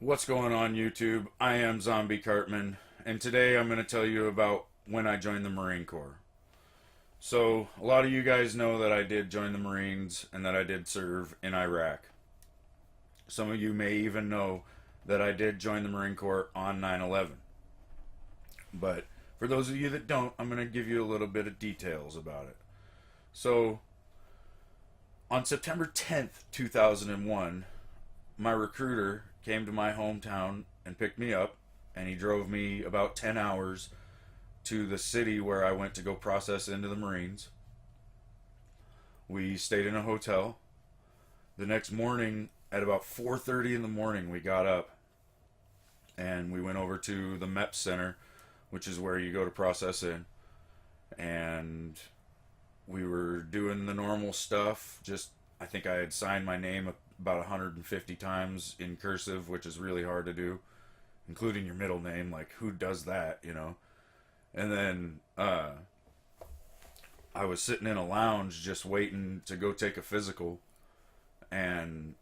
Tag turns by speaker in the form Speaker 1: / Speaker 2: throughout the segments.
Speaker 1: What's going on, YouTube? I am Zombie Cartman, and today I'm going to tell you about when I joined the Marine Corps. So, a lot of you guys know that I did join the Marines and that I did serve in Iraq. Some of you may even know that I did join the Marine Corps on 9/11. But for those of you that don't, I'm going to give you a little bit of details about it. So, on September 10th, 2001, my recruiter came to my hometown and picked me up, and he drove me about 10 hours to the city where I went to go process into the Marines. We stayed in a hotel. The next morning at about 4:30 in the morning, we got up and we went over to the MEP Center, which is where you go to process in, and we were doing the normal stuff. Just, I think I had signed my name about 150 times in cursive, which is really hard to do, including your middle name. Like, who does that, you know? And then I was sitting in a lounge just waiting to go take a physical, and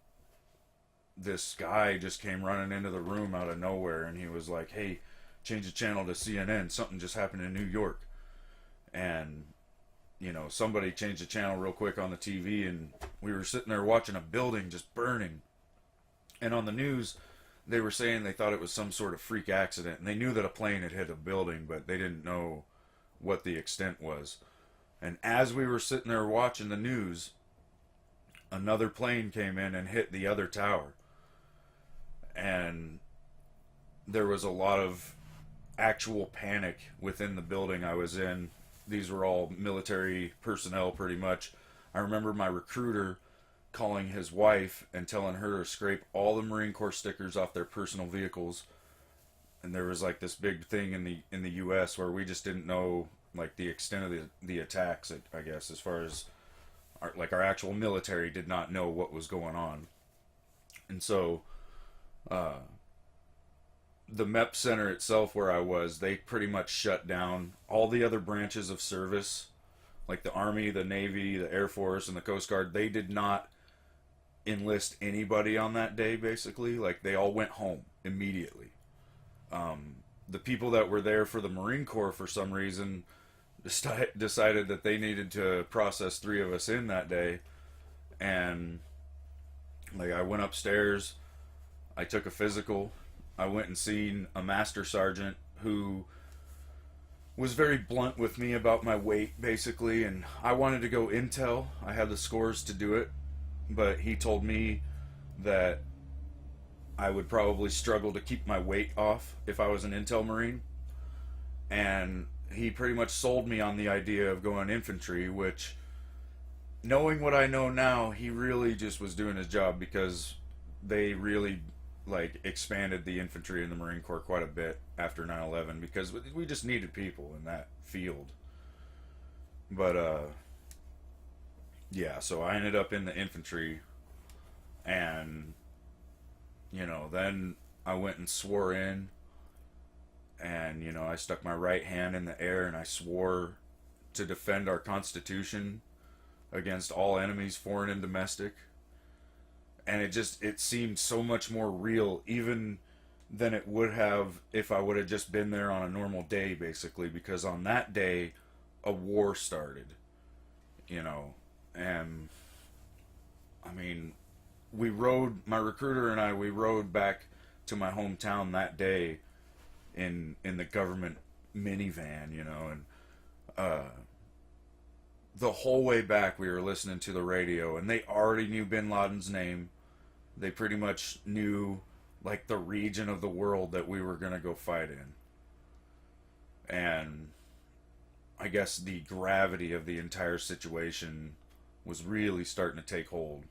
Speaker 1: this guy just came running into the room out of nowhere, and he was like, "Hey, change the channel to CNN. Something just happened in New York." And somebody changed the channel real quick on the TV, and we were sitting there watching a building just burning. And on the news, they were saying they thought it was some sort of freak accident, and they knew that a plane had hit a building, but they didn't know what the extent was. And as we were sitting there watching the news, another plane came in and hit the other tower. And there was a lot of actual panic within the building I was in. These were all military personnel, pretty much. I remember my recruiter calling his wife and telling her to scrape all the Marine Corps stickers off their personal vehicles. And there was like this big thing in the U.S. where we just didn't know like the extent of the attacks. I guess as far as our actual military did not know what was going on, and so the MEP Center itself, where I was, they pretty much shut down all the other branches of service, like the Army, the Navy, the Air Force, and the Coast Guard. They did not enlist anybody on that day, basically. Like, they all went home immediately. The people that were there for the Marine Corps, for some reason, decided that they needed to process three of us in that day. And, like, I went upstairs, I took a physical. I went and seen a master sergeant who was very blunt with me about my weight, basically, and I wanted to go intel. I had the scores to do it, but he told me that I would probably struggle to keep my weight off if I was an intel Marine, and he pretty much sold me on the idea of going infantry, which, knowing what I know now, he really just was doing his job, because they really expanded the infantry in the Marine Corps quite a bit after 9/11, because we just needed people in that field. But yeah, so I ended up in the infantry, and then I went and swore in, and I stuck my right hand in the air and I swore to defend our Constitution against all enemies, foreign and domestic. And it seemed so much more real, even than it would have if I would have just been there on a normal day, basically, because on that day a war started, and I mean, my recruiter and we rode back to my hometown that day in the government minivan, and the whole way back we were listening to the radio, and they already knew bin Laden's name. They pretty much knew like the region of the world that we were going to go fight in. And I guess the gravity of the entire situation was really starting to take hold.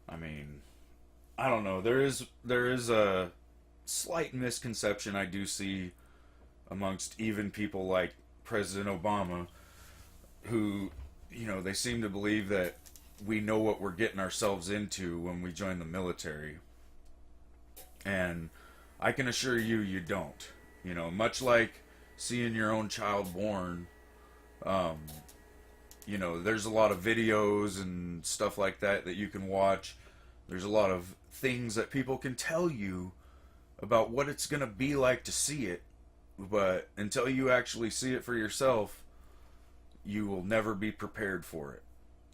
Speaker 1: I mean, I don't know. There is a slight misconception I do see amongst even people like President Obama, who, they seem to believe that we know what we're getting ourselves into when we join the military. And I can assure you, you don't. Much like seeing your own child born, there's a lot of videos and stuff like that you can watch There's a lot of things that people can tell you about what it's going to be like to see it, but until you actually see it for yourself, you will never be prepared for it.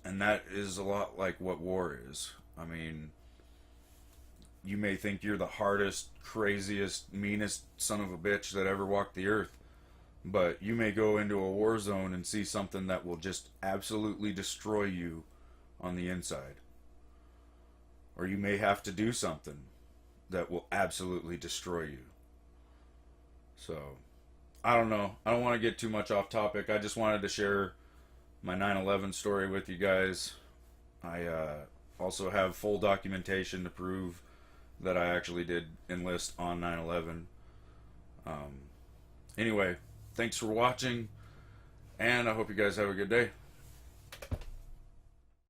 Speaker 1: And that is a lot like what war is. I mean, you may think you're the hardest, craziest, meanest son of a bitch that ever walked the earth, but you may go into a war zone and see something that will just absolutely destroy you on the inside. Or you may have to do something that will absolutely destroy you. So, I don't know. I don't want to get too much off topic. I just wanted to share my 9/11 story with you guys. I also have full documentation to prove that I actually did enlist on 9/11. Anyway, thanks for watching, and I hope you guys have a good day.